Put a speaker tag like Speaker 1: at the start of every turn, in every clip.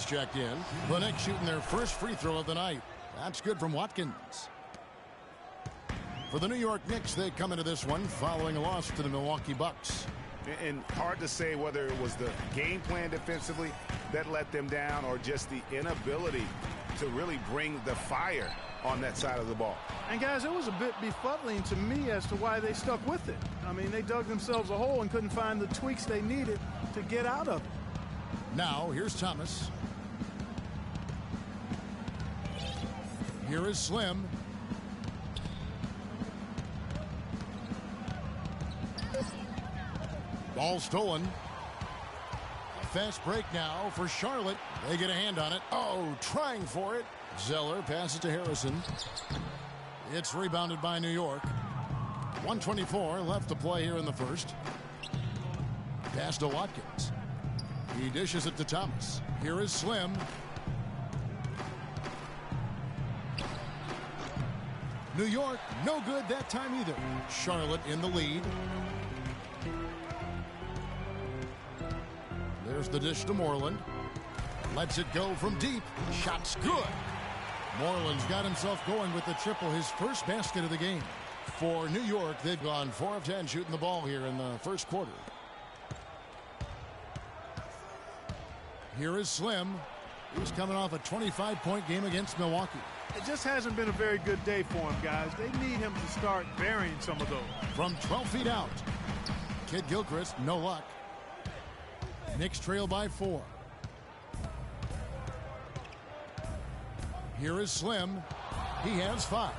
Speaker 1: checked in. The Knicks shooting their first free throw of the night. That's good from Watkins. For the New York Knicks, they come into this one following a loss to the Milwaukee Bucks.
Speaker 2: And hard to say whether it was the game plan defensively that let them down or just the inability to really bring the fire on that side of the ball.
Speaker 3: And guys, it was a bit befuddling to me as to why they stuck with it. I mean, they dug themselves a hole and couldn't find the tweaks they needed to get out of it.
Speaker 1: Now, here's Thomas. Here is Slim. Ball stolen. Fast break now for Charlotte. They get a hand on it. Oh, trying for it. Zeller passes to Harrison. It's rebounded by New York. 1:24 left to play here in the first. Pass to Watkins. He dishes it to Thomas. Here is Slim. New York, no good that time either. Charlotte in the lead. There's the dish to Moreland. Lets it go from deep. Shot's good. Moreland's got himself going with the triple, his first basket of the game. For New York, they've gone 4 of 10 shooting the ball here in the first quarter. Here is Slim. He's coming off a 25-point game against Milwaukee.
Speaker 3: It just hasn't been a very good day for him, guys. They need him to start burying some of those.
Speaker 1: From 12 feet out. Kid Gilchrist, no luck. Knicks trail by 4. Here is Slim. He has 5.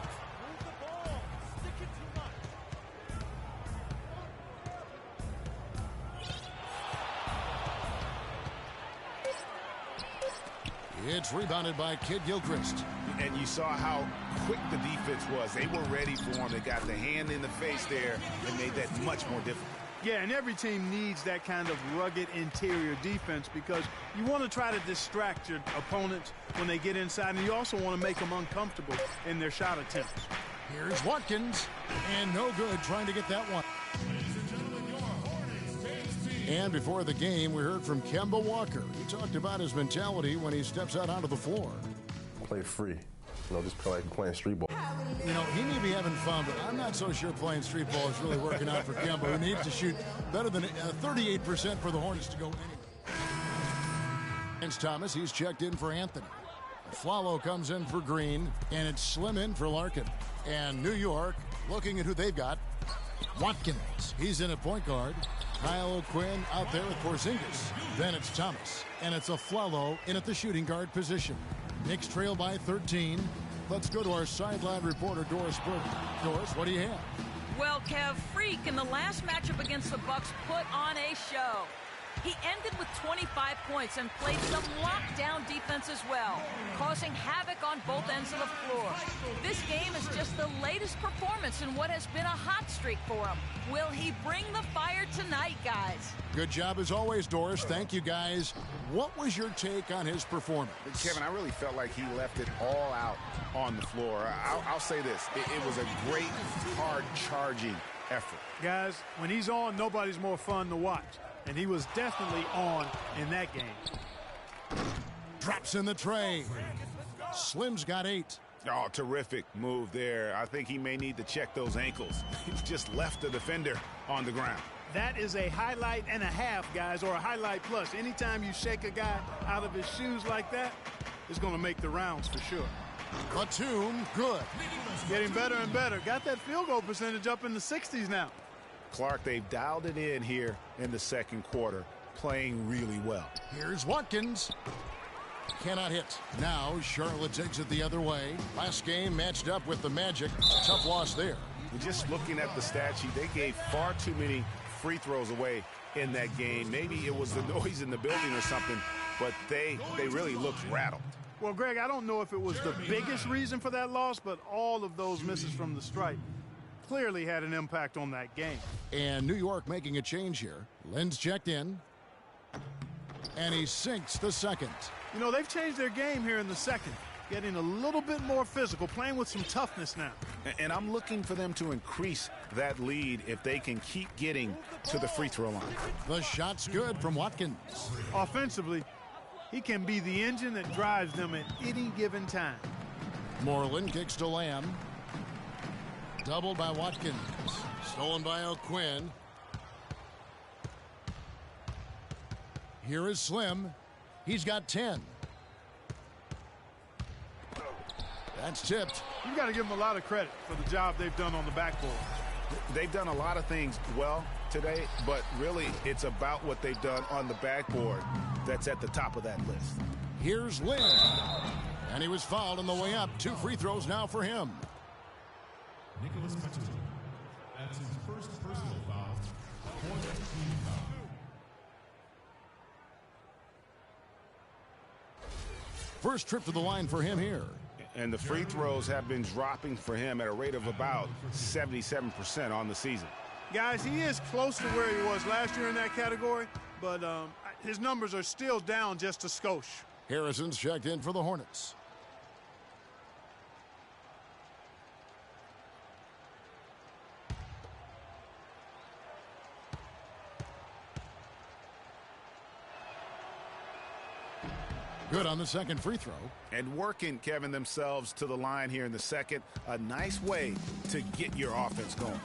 Speaker 1: It's rebounded by Kid Gilchrist.
Speaker 2: And you saw how quick the defense was. They were ready for him. They got the hand in the face there and made that much more difficult.
Speaker 3: Yeah, and every team needs that kind of rugged interior defense because you want to try to distract your opponents when they get inside, and you also want to make them uncomfortable in their shot attempts.
Speaker 1: Here's Watkins, and no good trying to get that one. And before the game, we heard from Kemba Walker. He talked about his mentality when he steps out onto the floor.
Speaker 4: Play free. Just play like playing street ball.
Speaker 1: He may be having fun, but I'm not so sure playing street ball is really working out for Kemba, who needs to shoot better than 38% for the Hornets to go anywhere. Against Thomas, he's checked in for Anthony. Flalo comes in for Green, and it's Slim in for Larkin. And New York, looking at who they've got, Watkins. He's in at point guard. Kyle O'Quinn out there with Porzingis. Then it's Thomas, and it's a Flalo in at the shooting guard position. Knicks trail by 13. Let's go to our sideline reporter, Doris Burke. Doris, what do you have?
Speaker 5: Well, Kev, Freak in the last matchup against the Bucks put on a show. He ended with 25 points and played some lockdown defense as well, causing havoc on both ends of the floor. This game is just the latest performance in what has been a hot streak for him. Will he bring the fire tonight, guys?
Speaker 1: Good job as always, Doris. Thank you, guys. What was your take on his performance?
Speaker 2: Kevin, I really felt like he left it all out on the floor. I'll say this. It was a great, hard-charging effort.
Speaker 3: Guys, when he's on, nobody's more fun to watch. And he was definitely on in that game.
Speaker 1: Drops in the tray. Slim's got 8.
Speaker 2: Oh, terrific move there. I think he may need to check those ankles. He just left the defender on the ground.
Speaker 3: That is a highlight and a half, guys, or a highlight plus. Anytime you shake a guy out of his shoes like that, it's going to make the rounds for sure.
Speaker 1: Batum, good.
Speaker 3: Getting better and better. Got that field goal percentage up in the 60s now.
Speaker 2: Clark, they've dialed it in here in the second quarter, playing really well.
Speaker 1: Here's Watkins. Cannot hit. Now Charlotte takes it the other way. Last game matched up with the Magic. Tough loss there.
Speaker 2: Just looking at the stat sheet, they gave far too many free throws away in that game. Maybe it was the noise in the building or something, but they really looked rattled.
Speaker 3: Well, Greg, I don't know if it was the biggest reason for that loss, but all of those misses from the stripe clearly had an impact on that game.
Speaker 1: And New York making a change here. Lynn's checked in. And he sinks the second.
Speaker 3: They've changed their game here in the second. Getting a little bit more physical, playing with some toughness now.
Speaker 2: And I'm looking for them to increase that lead if they can keep getting to the free throw line.
Speaker 1: The shot's good from Watkins.
Speaker 3: Offensively, He can be the engine that drives them at any given time.
Speaker 1: Moreland kicks to Lamb. Doubled by Watkins. Stolen by O'Quinn. Here is Slim. He's got 10. That's tipped.
Speaker 3: You've got to give them a lot of credit for the job they've done on the backboard.
Speaker 2: They've done a lot of things well today, but really it's about what they've done on the backboard that's at the top of that list.
Speaker 1: Here's Lynn. And he was fouled on the way up. 2 free throws now for him.
Speaker 6: Nicholas Petula. That's his first personal foul. Point team foul.
Speaker 1: First trip to the line for him here.
Speaker 2: And the free throws have been dropping for him at a rate of about 77% on the season.
Speaker 3: Guys, he is close to where he was last year in that category, but his numbers are still down just a skosh.
Speaker 1: Harrison's checked in for the Hornets. Good on the second free throw.
Speaker 2: And working, Kevin, themselves to the line here in the second. A nice way to get your offense going.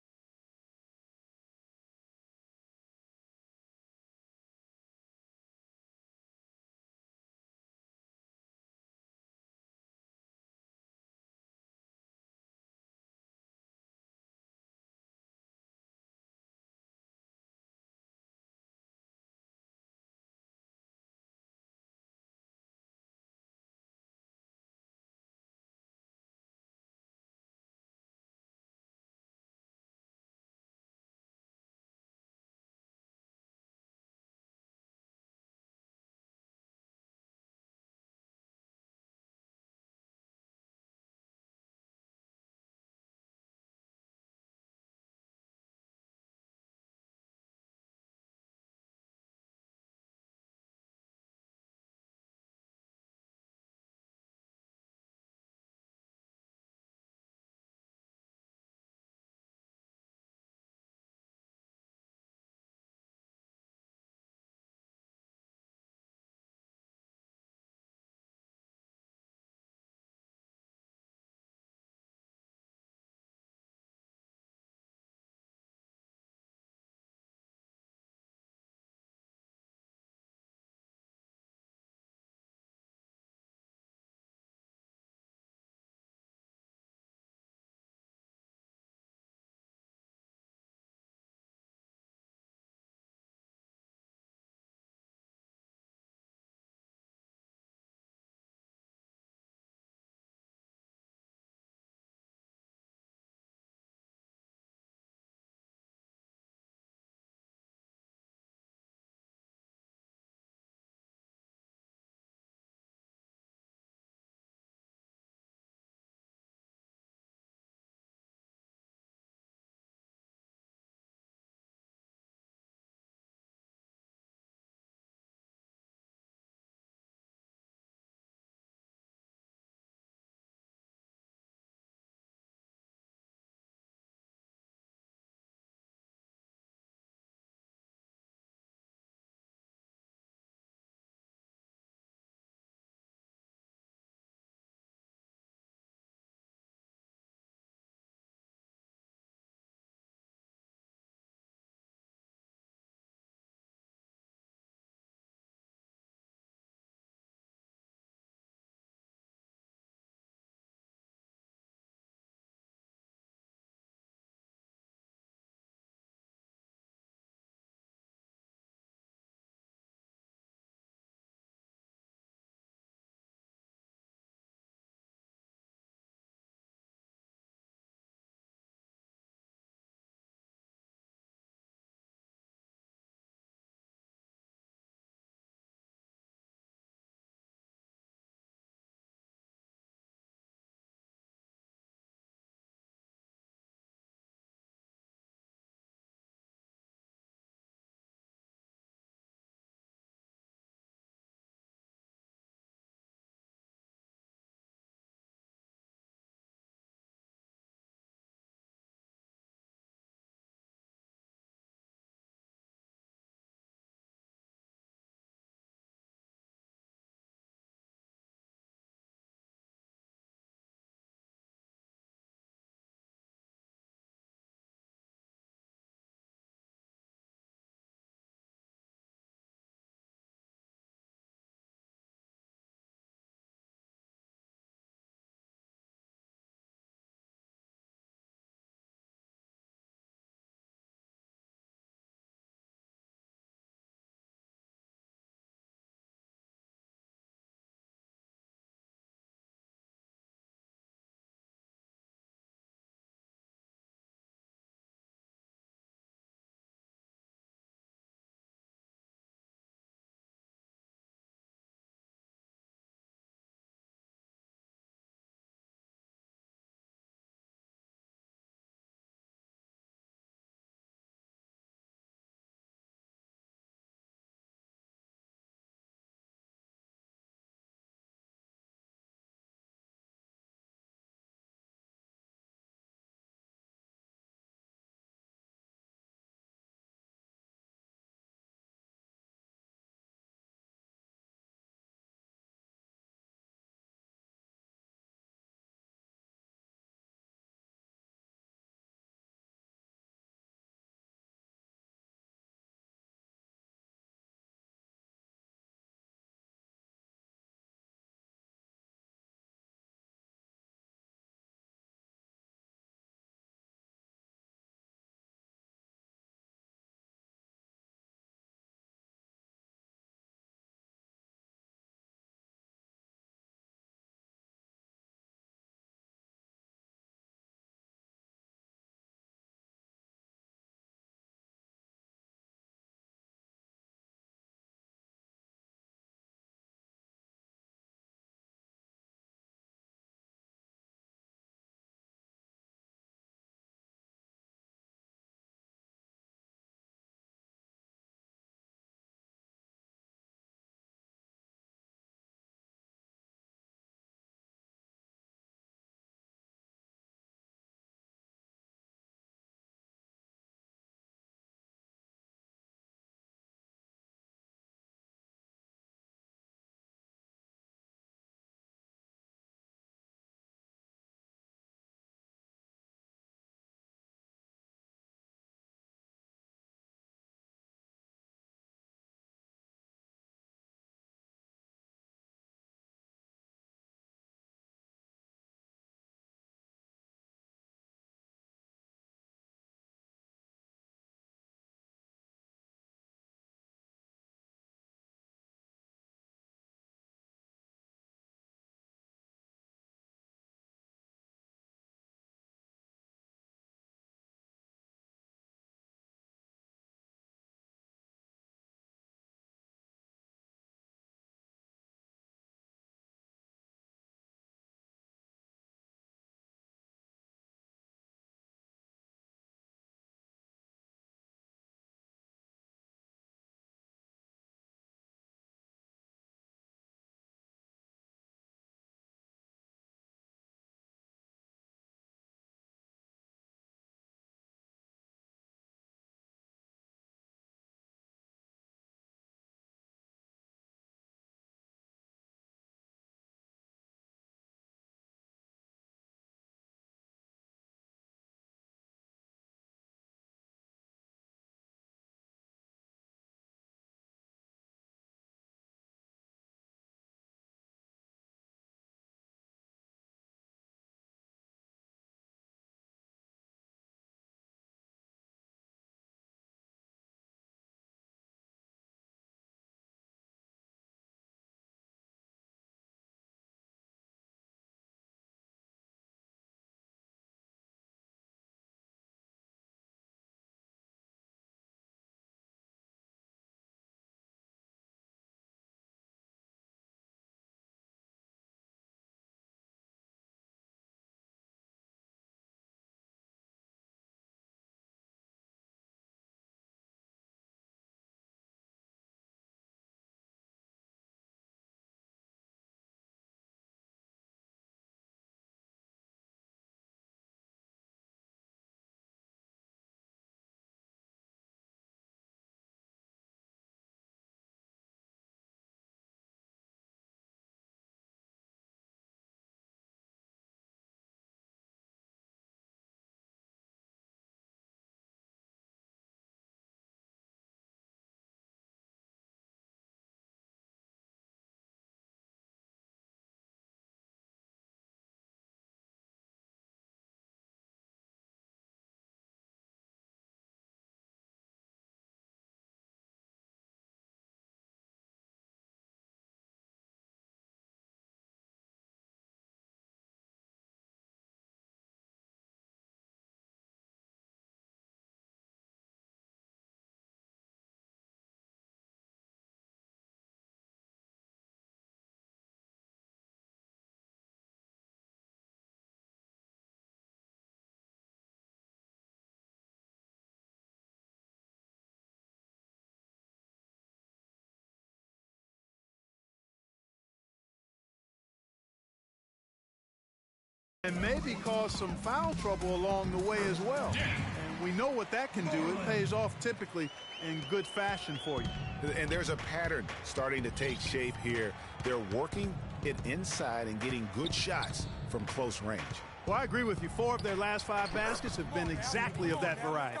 Speaker 3: And maybe cause some foul trouble along the way as well. And we know what that can do. It pays off typically in good fashion for you.
Speaker 2: And there's a pattern starting to take shape here. They're working it inside and getting good shots from close range.
Speaker 3: Well, I agree with you. 4 of their last 5 baskets have been exactly of that variety.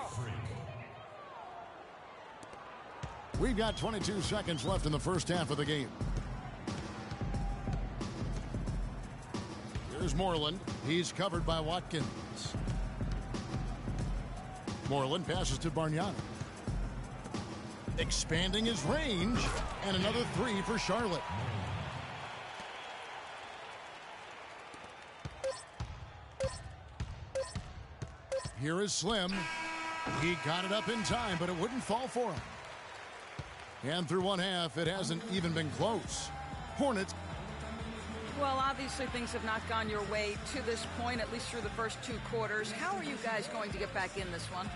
Speaker 1: We've got 22 seconds left in the first half of the game. Here's Moreland. He's covered by Watkins. Moreland passes to Bargnani. Expanding his range. And another 3 for Charlotte. Here is Slim. He got it up in time, but it wouldn't fall for him. And through one half, it hasn't even been close. Hornets.
Speaker 5: Well, obviously things have not gone your way to this point, at least through the first 2 quarters. How are you guys going to get back in this one?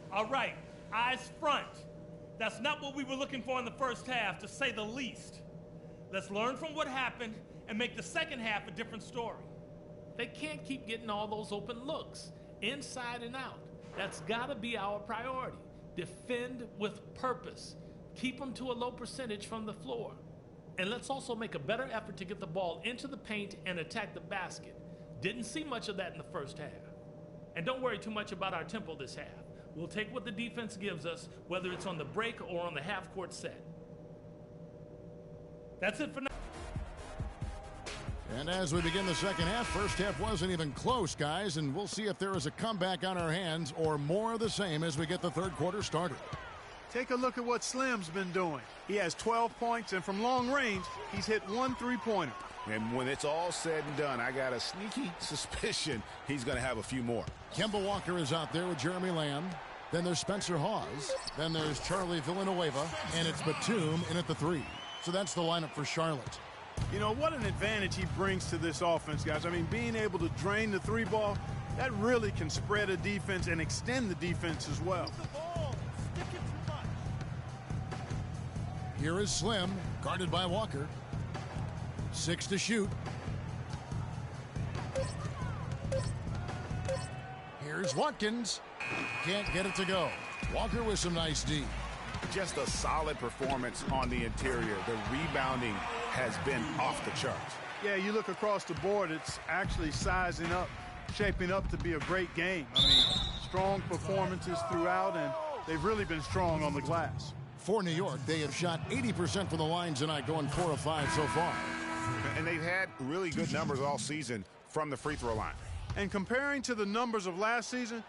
Speaker 7: All right, eyes front. That's not what we were looking for in the first half, to say the least. Let's learn from what happened and make the second half a different story.
Speaker 8: They can't keep getting all those open looks, inside and out. That's gotta be our priority. Defend with purpose. Keep them to a low percentage from the floor. And let's also make a better effort to get the ball into the paint and attack the basket. Didn't see much of that in the first half. And don't worry too much about our tempo this half. We'll take what the defense gives us, whether it's on the break or on the half-court set. That's it for now.
Speaker 1: And as we begin the second half, first half wasn't even close, guys, and we'll see if there is a comeback on our hands or more of the same as we get the third quarter started.
Speaker 3: Take a look at what Slim's been doing. He has 12 points, and from long range, he's hit 1 3-pointer.
Speaker 2: And when it's all said and done, I got a sneaky suspicion he's going to have a few more.
Speaker 1: Kemba Walker is out there with Jeremy Lamb. Then there's Spencer Hawes. Then there's Charlie Villanueva. And it's Batum in at the 3. So that's the lineup for Charlotte.
Speaker 3: You know, what an advantage he brings to this offense, guys. I mean, being able to drain the 3 ball, that really can spread a defense and extend the defense as well.
Speaker 1: Here is Slim, guarded by Walker. 6 to shoot. Here's Watkins. Can't get it to go. Walker with some nice D.
Speaker 2: Just a solid performance on the interior. The rebounding has been off the charts.
Speaker 3: Yeah, you look across the board, it's actually sizing up, shaping up to be a great game. I mean, strong performances throughout, and they've really been strong on the glass.
Speaker 1: For New York, they have shot 80% from the line tonight, going 4 of 5 so far.
Speaker 2: And they've had really good numbers all season from the free throw line.
Speaker 3: And comparing to the numbers of last season,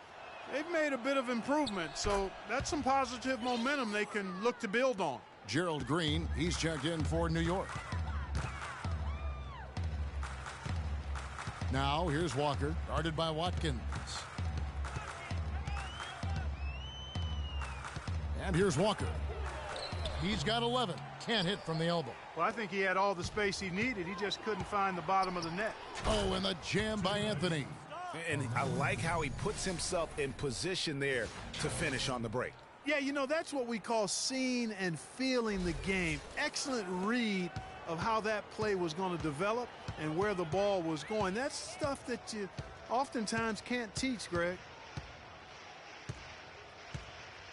Speaker 3: they've made a bit of improvement. So that's some positive momentum they can look to build on.
Speaker 1: Gerald Green, he's checked in for New York. Now here's Walker, guarded by Watkins. And here's Walker. He's got 11. Can't hit from the elbow.
Speaker 3: Well, I think he had all the space he needed. He just couldn't find the bottom of the net.
Speaker 1: Oh, and the jam by Anthony.
Speaker 2: And I like how he puts himself in position there to finish on the break.
Speaker 3: Yeah, you know, that's what we call seeing and feeling the game. Excellent read of how that play was going to develop and where the ball was going. That's stuff that you oftentimes can't teach, Greg.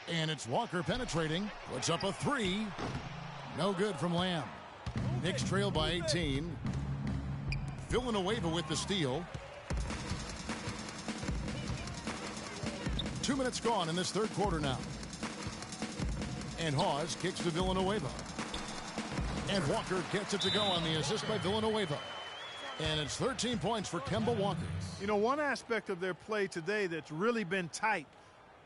Speaker 1: And it's Walker penetrating. Puts up a 3. No good from Lamb. Knicks trail by 18. Villanueva with the steal. 2 minutes gone in this third quarter now. And Hawes kicks to Villanueva. And Walker gets it to go on the assist by Villanueva. And it's 13 points for Kemba Walker.
Speaker 3: You know, one aspect of their play today that's really been tight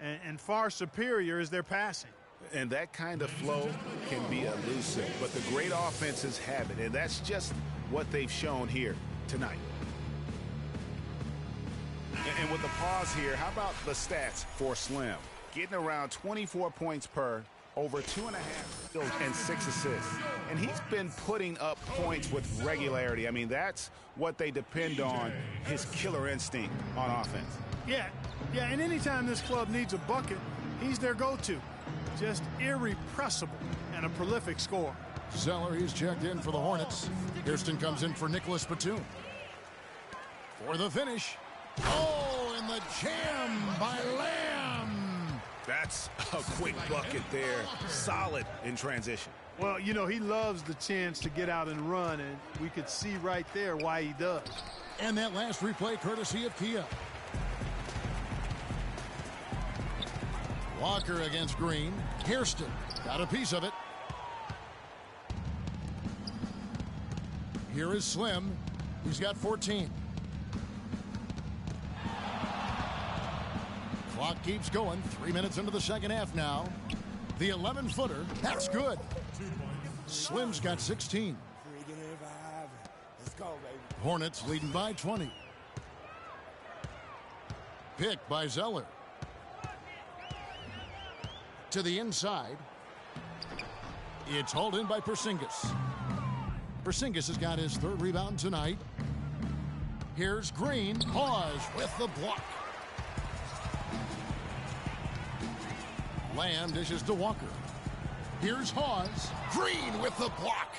Speaker 3: and far superior is their passing.
Speaker 2: And that kind of flow can be elusive, but the great offenses have it, and that's just what they've shown here tonight. And with the pause here, how about the stats for Slim? Getting around 24 points per, over 2.5 steals and 6 assists. And he's been putting up points with regularity. I mean, that's what they depend on, his killer instinct on offense.
Speaker 3: Yeah, and anytime this club needs a bucket, he's their go-to. Just irrepressible and a prolific scorer.
Speaker 1: Zeller, he's checked in for the Hornets. Kirsten comes in for Nicholas Batum. For the finish. Oh, and the jam by Lamb.
Speaker 2: That's a quick bucket there. Solid in transition.
Speaker 3: Well, you know, he loves the chance to get out and run, and we could see right there why he does.
Speaker 1: And that last replay courtesy of Kia. Walker against Green. Hairston got a piece of it. Here is Slim. He's got 14. Clock keeps going. 3 minutes into the second half now. The 11-footer. That's good. Slim's got 16. Hornets leading by 20. Pick by Zeller. To the inside. It's hauled in by Porzingis. Porzingis has got his third rebound tonight. Here's Green. Pause with the block. Lamb dishes to Walker. Here's Hawes. Green with the block.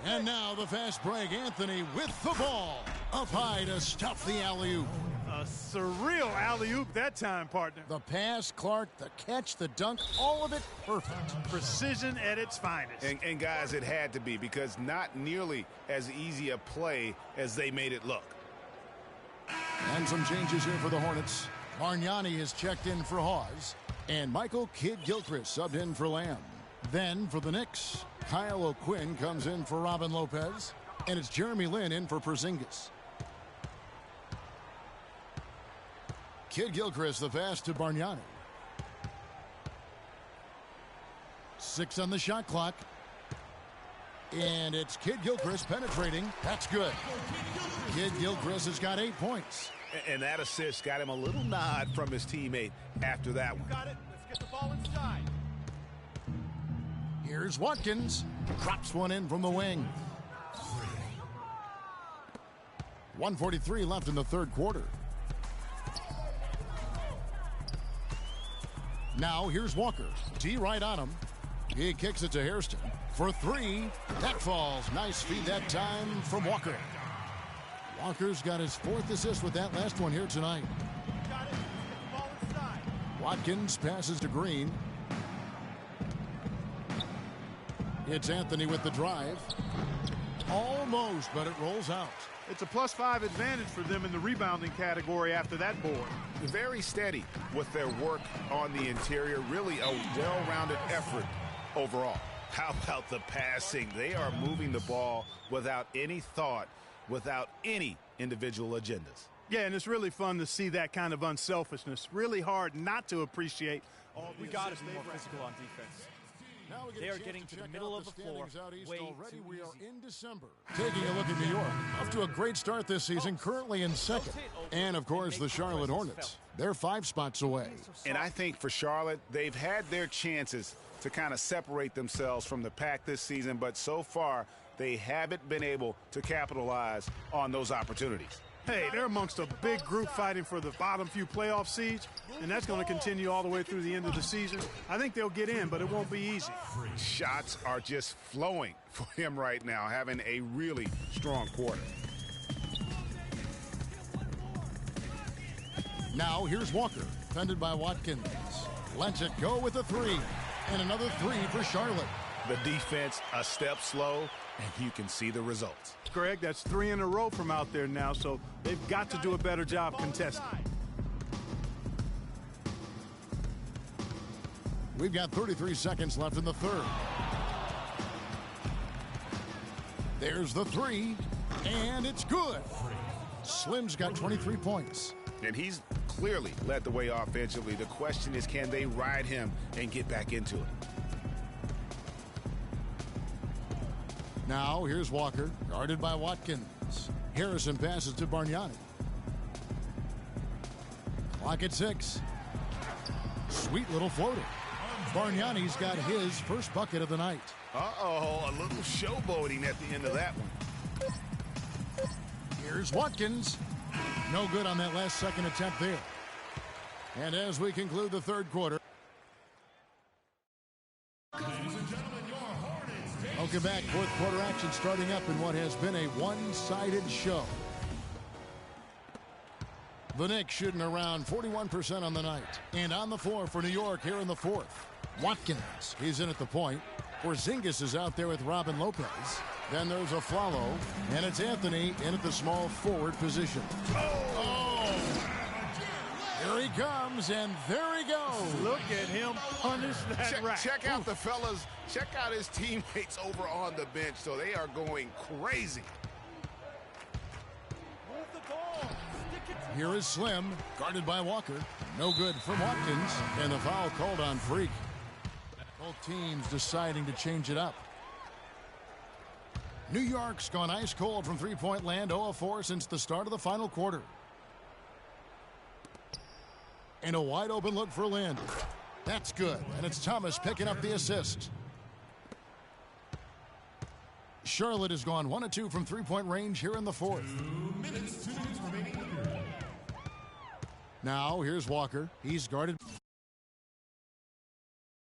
Speaker 1: And now the fast break. Anthony with the ball. Up high to stuff the alley-oop.
Speaker 3: A surreal alley-oop that time, partner.
Speaker 1: The pass, Clark, the catch, the dunk, all of it perfect.
Speaker 3: Precision at its finest.
Speaker 2: And guys, it had to be, because not nearly as easy a play as they made it look.
Speaker 1: And some changes here for the Hornets. Bargnani has checked in for Hawes. And Michael Kidd-Gilchrist subbed in for Lamb. Then for the Knicks, Kyle O'Quinn comes in for Robin Lopez. And it's Jeremy Lin in for Porzingis. Kidd-Gilchrist the pass to Bargnani. 6 on the shot clock. And it's Kidd-Gilchrist penetrating. That's good. Kidd-Gilchrist has got 8 points.
Speaker 2: And that assist got him a little nod from his teammate after that one.
Speaker 9: Got it. Let's get the ball inside.
Speaker 1: Here's Watkins. Drops one in from the wing. 1:43 left in the third quarter. Now here's Walker. D right on him. He kicks it to Hairston. For 3. That falls. Nice feed that time from Walker. Walker's got his 4th assist with that last one here tonight.
Speaker 9: Got it. Let's get the ball inside.
Speaker 1: Watkins passes to Green. It's Anthony with the drive. Almost, but it rolls out.
Speaker 3: It's a +5 advantage for them in the rebounding category after that board.
Speaker 2: Very steady with their work on the interior. Really a well-rounded effort overall. How about the passing? They are moving the ball without any thought, without any individual agendas.
Speaker 3: Yeah, and it's really fun to see that kind of unselfishness. Really hard not to appreciate all
Speaker 9: We got to be more physical on defense.
Speaker 1: Now we
Speaker 9: They
Speaker 1: a
Speaker 9: are
Speaker 1: chance
Speaker 9: getting to the
Speaker 1: check
Speaker 9: middle
Speaker 1: out
Speaker 9: of the floor
Speaker 1: standings out east
Speaker 9: way
Speaker 1: already.
Speaker 9: too
Speaker 1: We are
Speaker 9: easy.
Speaker 1: in December. Taking a look at New York. Off to a great start this season, currently in second. And, of course, the Charlotte Hornets. They're 5 spots away.
Speaker 2: And I think for Charlotte, they've had their chances to kind of separate themselves from the pack this season, but so far they haven't been able to capitalize on those opportunities.
Speaker 3: Hey, they're amongst a big group fighting for the bottom few playoff seeds, and that's going to continue all the way through the end of the season. I think they'll get in, but it won't be easy.
Speaker 2: Shots are just flowing for him right now, having a really strong quarter.
Speaker 1: Now here's Walker, defended by Watkins. Lets it go with a 3. And another 3 for Charlotte.
Speaker 2: The defense a step slow, and you can see the results.
Speaker 3: Greg, that's 3 in a row from out there now, so they've got to do a better job contesting.
Speaker 1: We've got 33 seconds left in the third. There's the 3, and it's good. Slim's got 23 points.
Speaker 2: And he's clearly led the way offensively. The question is, can they ride him and get back into it?
Speaker 1: Now here's Walker, guarded by Watkins. Harrison passes to Bargnani. Clock at 6. Sweet little floater. Bargnani's got his first bucket of the night.
Speaker 2: Uh-oh, a little showboating at the end of that one.
Speaker 1: Here's Watkins. No good on that last second attempt there. And as we conclude the third quarter. Welcome back. Fourth quarter action starting up in what has been a one-sided show. The Knicks shooting around 41% on the night. And on the floor for New York here in the fourth. Watkins, he's in at the point. Porzingis is out there with Robin Lopez. Then there's a Flalo, and it's Anthony in at the small forward position. Oh! Here he comes, and there he goes.
Speaker 3: Look at him punish that rack.
Speaker 2: Check out the fellas. Check out his teammates over on the bench. So they are going crazy.
Speaker 9: Move the ball. Stick it to
Speaker 1: Here is Slim, guarded by Walker. No good from Watkins, and the foul called on Freak. Both teams deciding to change it up. New York's gone ice cold from three-point land, 0 of 4 since the start of the final quarter. And a wide open look for Lynn. That's good, and it's Thomas picking up the assist. Charlotte has gone 1 of 2 from three-point range here in the fourth.
Speaker 6: 2 minutes remaining in the period.
Speaker 1: Now here's Walker. He's guarded.